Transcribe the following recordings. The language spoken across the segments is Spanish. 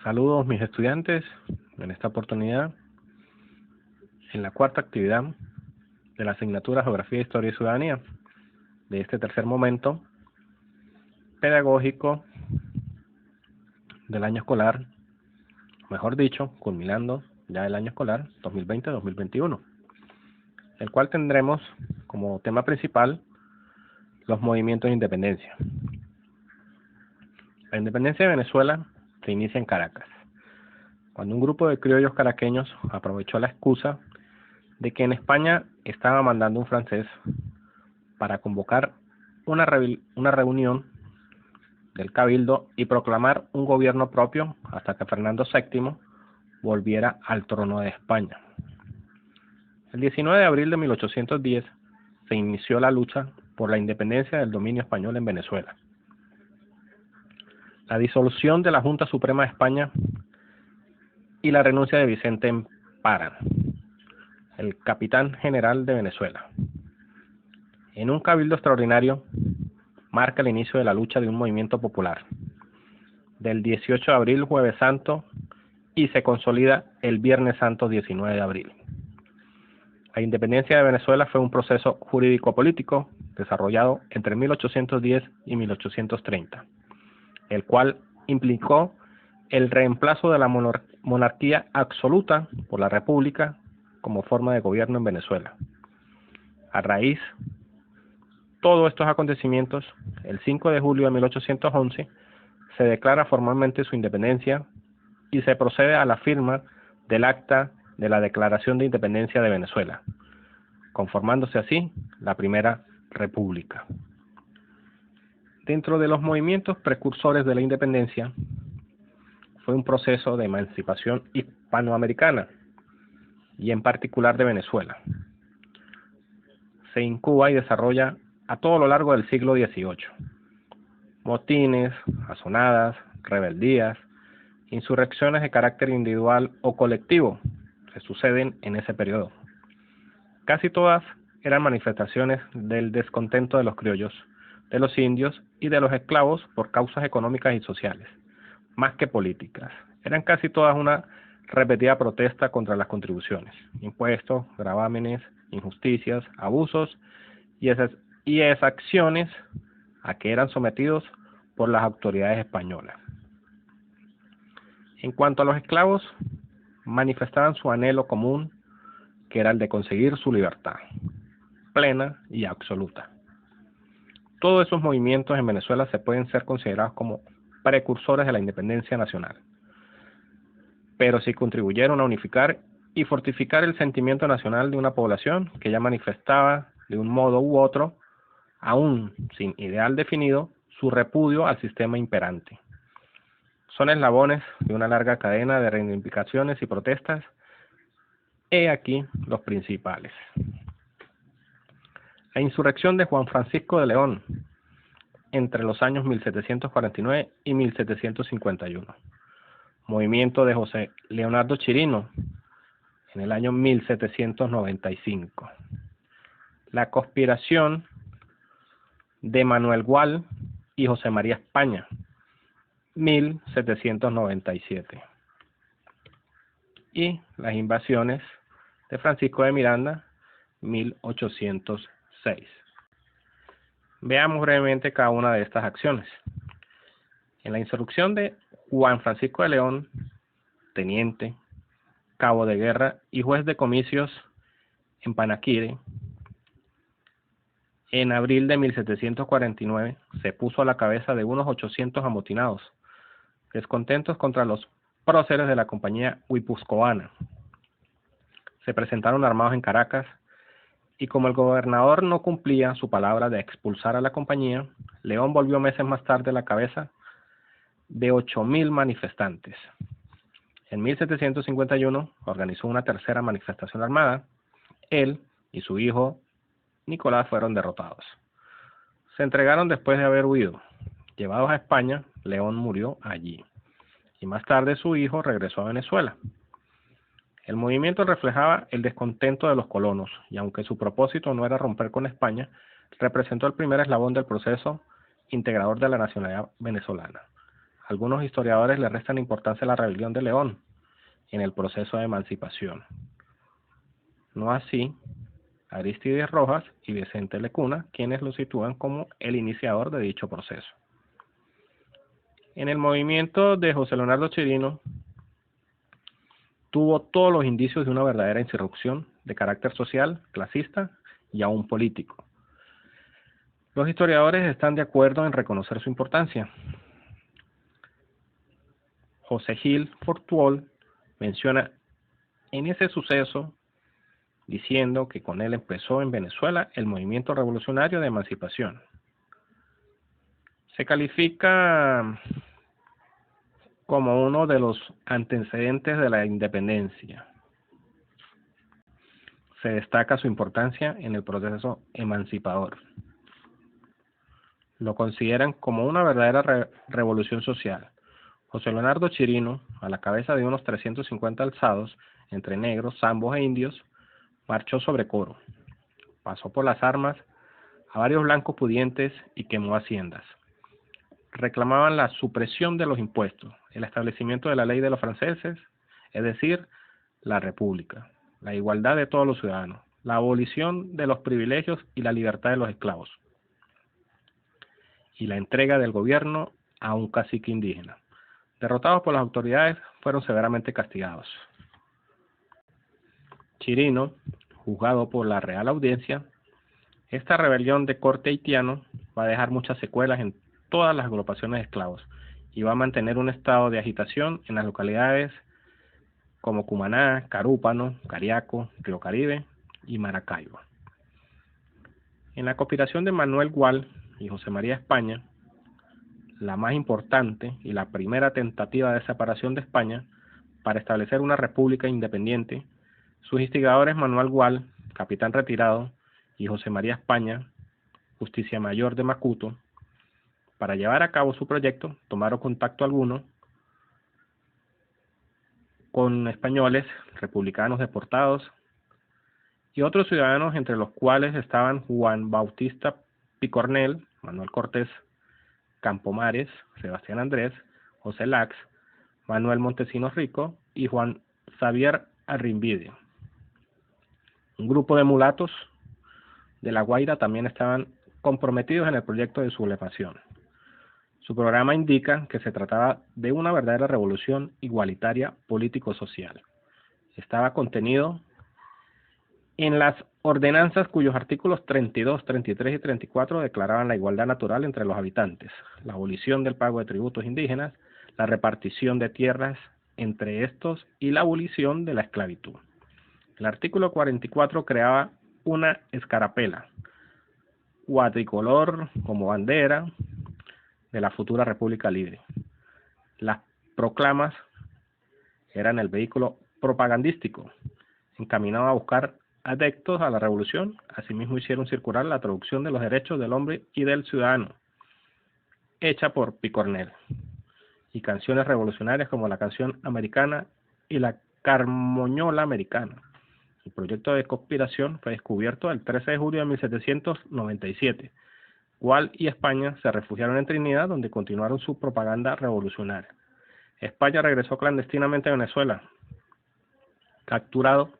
Saludos mis estudiantes, en esta oportunidad, en la cuarta actividad de la asignatura Geografía, Historia y Ciudadanía, de este tercer momento pedagógico del año escolar, mejor dicho, culminando ya el año escolar 2020-2021, el cual tendremos como tema principal los movimientos de independencia. La independencia de Venezuela se inicia en Caracas, cuando un grupo de criollos caraqueños aprovechó la excusa de que en España estaba mandando un francés para convocar una reunión del Cabildo y proclamar un gobierno propio hasta que Fernando VII volviera al trono de España. El 19 de abril de 1810 se inició la lucha por la independencia del dominio español en Venezuela. La disolución de la Junta Suprema de España y la renuncia de Vicente Emparan, el capitán general de Venezuela, en un cabildo extraordinario, marca el inicio de la lucha de un movimiento popular, del 18 de abril, Jueves Santo, y se consolida el Viernes Santo, 19 de abril. La independencia de Venezuela fue un proceso jurídico-político desarrollado entre 1810 y 1830, el cual implicó el reemplazo de la monarquía absoluta por la república como forma de gobierno en Venezuela. A raíz de todos estos acontecimientos, el 5 de julio de 1811 se declara formalmente su independencia y se procede a la firma del Acta de la Declaración de Independencia de Venezuela, conformándose así la Primera República. Dentro de los movimientos precursores de la independencia, fue un proceso de emancipación hispanoamericana, y en particular de Venezuela. Se incuba y desarrolla a todo lo largo del siglo XVIII. Motines, azonadas, rebeldías, insurrecciones de carácter individual o colectivo se suceden en ese periodo. Casi todas eran manifestaciones del descontento de los criollos, de los indios y de los esclavos por causas económicas y sociales, más que políticas. Eran casi todas una repetida protesta contra las contribuciones, impuestos, gravámenes, injusticias, abusos y exacciones a que eran sometidos por las autoridades españolas. En cuanto a los esclavos, manifestaban su anhelo común, que era el de conseguir su libertad plena y absoluta. Todos esos movimientos en Venezuela se pueden ser considerados como precursores de la independencia nacional, pero sí contribuyeron a unificar y fortificar el sentimiento nacional de una población que ya manifestaba de un modo u otro, aún sin ideal definido, su repudio al sistema imperante. Son eslabones de una larga cadena de reivindicaciones y protestas. He aquí los principales. La insurrección de Juan Francisco de León entre los años 1749 y 1751. Movimiento de José Leonardo Chirino en el año 1795. La conspiración de Manuel Gual y José María España, 1797. Y las invasiones de Francisco de Miranda, 1806. Veamos brevemente cada una de estas acciones. En la insurrección de Juan Francisco de León, teniente, cabo de guerra y juez de comicios en Panaquire, en abril de 1749 se puso a la cabeza de unos 800 amotinados, descontentos contra los próceres de la compañía guipuzcoana. Se presentaron armados en Caracas, y como el gobernador no cumplía su palabra de expulsar a la compañía, León volvió meses más tarde a la cabeza de 8.000 manifestantes. En 1751 organizó una tercera manifestación armada. Él y su hijo Nicolás fueron derrotados. Se entregaron después de haber huido. Llevados a España, León murió allí, y más tarde su hijo regresó a Venezuela. El movimiento reflejaba el descontento de los colonos, y aunque su propósito no era romper con España, representó el primer eslabón del proceso integrador de la nacionalidad venezolana. Algunos historiadores le restan importancia a la rebelión de León en el proceso de emancipación. No así Arístides Rojas y Vicente Lecuna, quienes lo sitúan como el iniciador de dicho proceso. En el movimiento de José Leonardo Chirino tuvo todos los indicios de una verdadera insurrección de carácter social, clasista y aún político. Los historiadores están de acuerdo en reconocer su importancia. José Gil Fortuol menciona en ese suceso diciendo que con él empezó en Venezuela el movimiento revolucionario de emancipación. Se califica como uno de los antecedentes de la independencia. Se destaca su importancia en el proceso emancipador. Lo consideran como una verdadera revolución social. José Leonardo Chirino, a la cabeza de unos 350 alzados, entre negros, zambos e indios, marchó sobre Coro, pasó por las armas a varios blancos pudientes y quemó haciendas. Reclamaban la supresión de los impuestos, el establecimiento de la ley de los franceses, es decir, la república, la igualdad de todos los ciudadanos, la abolición de los privilegios y la libertad de los esclavos, y la entrega del gobierno a un cacique indígena. Derrotados por las autoridades, fueron severamente castigados. Chirino, juzgado por la Real Audiencia, esta rebelión de corte haitiano va a dejar muchas secuelas en todas las agrupaciones de esclavos y va a mantener un estado de agitación en las localidades como Cumaná, Carúpano, Cariaco, Río Caribe y Maracaibo. En la conspiración de Manuel Gual y José María España, la más importante y la primera tentativa de separación de España para establecer una república independiente, sus instigadores Manuel Gual, capitán retirado, y José María España, justicia mayor de Macuto, para llevar a cabo su proyecto, tomaron contacto alguno con españoles, republicanos deportados y otros ciudadanos, entre los cuales estaban Juan Bautista Picornell, Manuel Cortés Campomares, Sebastián Andrés, José Lax, Manuel Montesinos Rico y Juan Xavier Arrimbide. Un grupo de mulatos de La Guaira también estaban comprometidos en el proyecto de sublevación. Su programa indica que se trataba de una verdadera revolución igualitaria político-social. Estaba contenido en las ordenanzas cuyos artículos 32, 33 y 34 declaraban la igualdad natural entre los habitantes, la abolición del pago de tributos indígenas, la repartición de tierras entre estos y la abolición de la esclavitud. El artículo 44 creaba una escarapela cuatricolor como bandera de la futura República Libre. Las proclamas eran el vehículo propagandístico encaminado a buscar adeptos a la revolución. Asimismo hicieron circular la traducción de los derechos del hombre y del ciudadano, hecha por Picornell, y canciones revolucionarias como la canción americana y la carmoñola americana. El proyecto de conspiración fue descubierto el 13 de julio de 1797. Gual y España se refugiaron en Trinidad, donde continuaron su propaganda revolucionaria. España regresó clandestinamente a Venezuela. Capturado,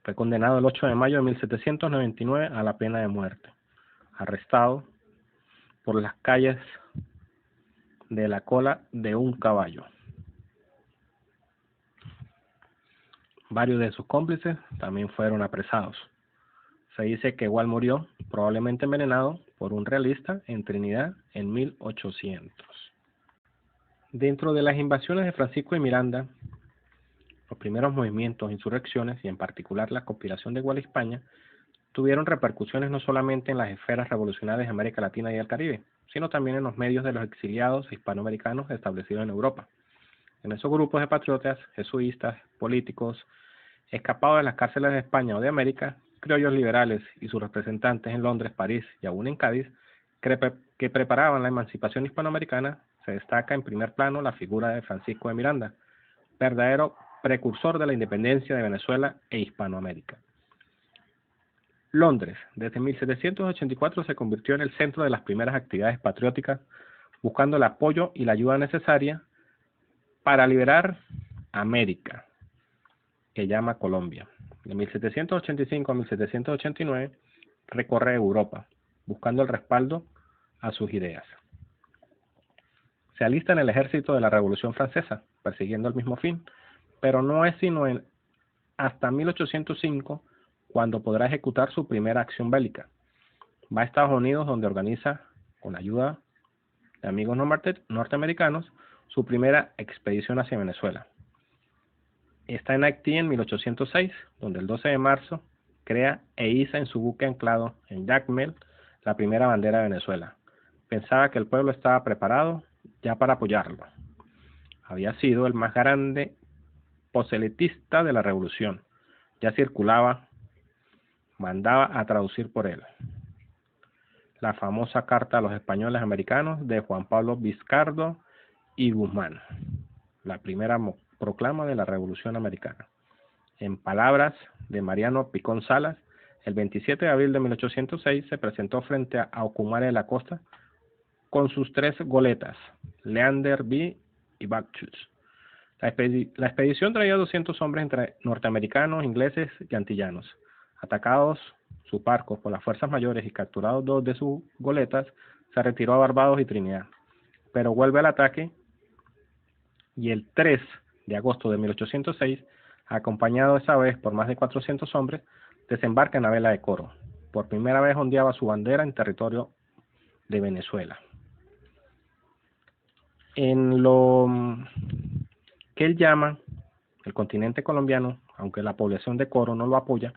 fue condenado el 8 de mayo de 1799 a la pena de muerte. Arrestado por las calles de la cola de un caballo. Varios de sus cómplices también fueron apresados. Se dice que Gual murió, probablemente envenenado por un realista en Trinidad en 1800. Dentro de las invasiones de Francisco de Miranda, los primeros movimientos, insurrecciones y en particular la conspiración de Gual y España tuvieron repercusiones no solamente en las esferas revolucionarias de América Latina y el Caribe, sino también en los medios de los exiliados hispanoamericanos establecidos en Europa. En esos grupos de patriotas, jesuitas, políticos, escapados de las cárceles de España o de América, criollos liberales y sus representantes en Londres, París y aún en Cádiz, que preparaban la emancipación hispanoamericana, se destaca en primer plano la figura de Francisco de Miranda, verdadero precursor de la independencia de Venezuela e Hispanoamérica. Londres, desde 1784 se convirtió en el centro de las primeras actividades patrióticas, buscando el apoyo y la ayuda necesaria para liberar América, que llama Colombia. De 1785 a 1789 recorre Europa, buscando el respaldo a sus ideas. Se alista en el ejército de la Revolución Francesa, persiguiendo el mismo fin, pero no es sino hasta 1805 cuando podrá ejecutar su primera acción bélica. Va a Estados Unidos, donde organiza, con ayuda de amigos norteamericanos, su primera expedición hacia Venezuela. Está en Haití en 1806, donde el 12 de marzo crea e iza en su buque anclado en Jacmel la primera bandera de Venezuela. Pensaba que el pueblo estaba preparado ya para apoyarlo. Había sido el más grande proselitista de la revolución. Ya circulaba, mandaba a traducir por él la famosa Carta a los Españoles Americanos de Juan Pablo Vizcardo y Guzmán, la primera proclama de la Revolución Americana. En palabras de Mariano Picón Salas, el 27 de abril de 1806 se presentó frente a Ocumare de la Costa con sus 3 goletas, Leander, B y Bacchus. La expedición traía 200 hombres entre norteamericanos, ingleses y antillanos. Atacados sus barcos por las fuerzas mayores y capturados 2 de sus goletas, se retiró a Barbados y Trinidad. Pero vuelve al ataque y el 3 de agosto de 1806, acompañado esa vez por más de 400 hombres, desembarca en la vela de Coro. Por primera vez ondeaba su bandera en territorio de Venezuela. En lo que él llama el continente colombiano, aunque la población de Coro no lo apoya,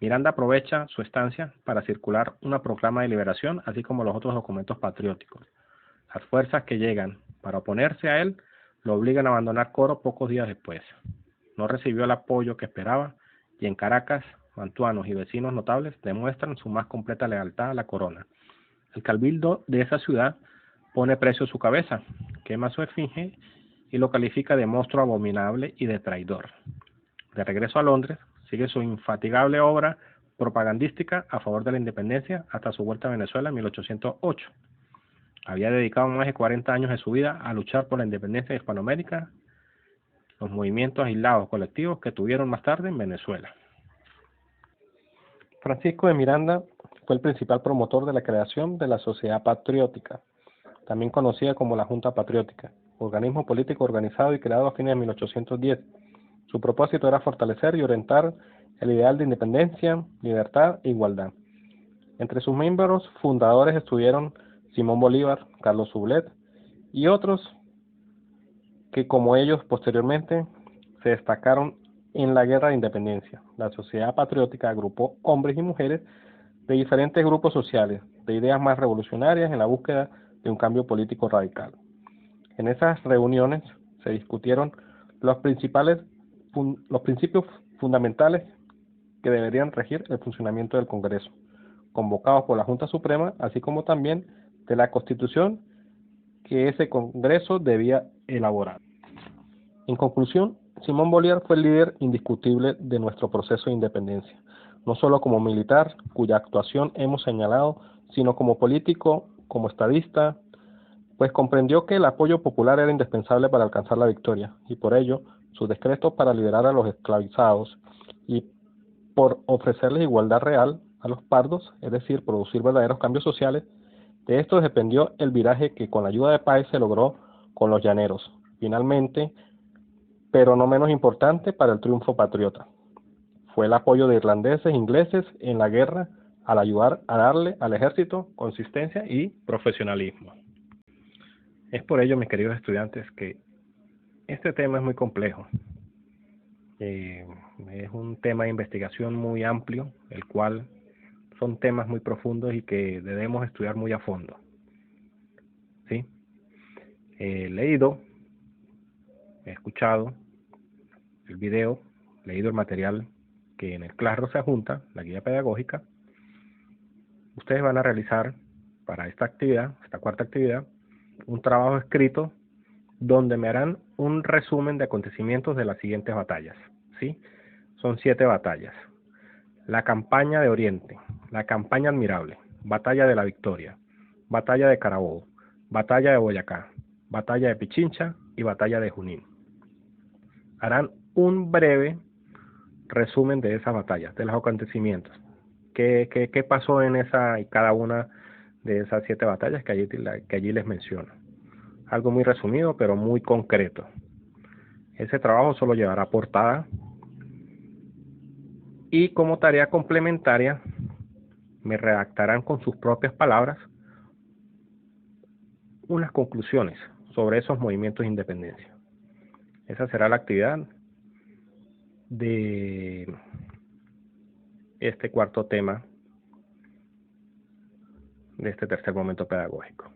Miranda aprovecha su estancia para circular una proclama de liberación, así como los otros documentos patrióticos. Las fuerzas que llegan para oponerse a él lo obligan a abandonar Coro pocos días después. No recibió el apoyo que esperaba y en Caracas, mantuanos y vecinos notables demuestran su más completa lealtad a la corona. El cabildo de esa ciudad pone precio a su cabeza, quema su esfinge y lo califica de monstruo abominable y de traidor. De regreso a Londres, sigue su infatigable obra propagandística a favor de la independencia hasta su vuelta a Venezuela en 1808. Había dedicado más de 40 años de su vida a luchar por la independencia de Hispanoamérica, los movimientos aislados colectivos que tuvieron más tarde en Venezuela. Francisco de Miranda fue el principal promotor de la creación de la Sociedad Patriótica, también conocida como la Junta Patriótica, organismo político organizado y creado a fines de 1810. Su propósito era fortalecer y orientar el ideal de independencia, libertad e igualdad. Entre sus miembros fundadores estuvieron Simón Bolívar, Carlos Sublet y otros que, como ellos posteriormente, se destacaron en la Guerra de Independencia. La Sociedad Patriótica agrupó hombres y mujeres de diferentes grupos sociales, de ideas más revolucionarias en la búsqueda de un cambio político radical. En esas reuniones se discutieron los principios fundamentales que deberían regir el funcionamiento del Congreso, convocados por la Junta Suprema, así como también de la Constitución que ese Congreso debía elaborar. En conclusión, Simón Bolívar fue el líder indiscutible de nuestro proceso de independencia, no solo como militar, cuya actuación hemos señalado, sino como político, como estadista, pues comprendió que el apoyo popular era indispensable para alcanzar la victoria, y por ello, sus decretos para liberar a los esclavizados y por ofrecerles igualdad real a los pardos, es decir, producir verdaderos cambios sociales, de esto dependió el viraje que con la ayuda de Páez se logró con los llaneros. Finalmente, pero no menos importante para el triunfo patriota, fue el apoyo de irlandeses e ingleses en la guerra al ayudar a darle al ejército consistencia y profesionalismo. Es por ello, mis queridos estudiantes, que este tema es muy complejo. Es un tema de investigación muy amplio, el cual son temas muy profundos y que debemos estudiar muy a fondo. ¿Sí? He leído, he escuchado el video, leído el material que en el Classroom se adjunta, la guía pedagógica. Ustedes van a realizar para esta actividad, esta cuarta actividad, un trabajo escrito donde me harán un resumen de acontecimientos de las siguientes batallas. ¿Sí? Son 7 batallas. La campaña de Oriente, la campaña admirable, batalla de la Victoria, batalla de Carabobo, batalla de Boyacá, batalla de Pichincha y batalla de Junín. harán un breve resumen de esas batallas, de los acontecimientos. ¿Qué pasó en esa y cada una de esas 7 batallas que allí les menciono? Algo muy resumido, pero muy concreto. Ese trabajo solo llevará portada y como tarea complementaria me redactarán con sus propias palabras unas conclusiones sobre esos movimientos de independencia. Esa será la actividad de este cuarto tema de este tercer momento pedagógico.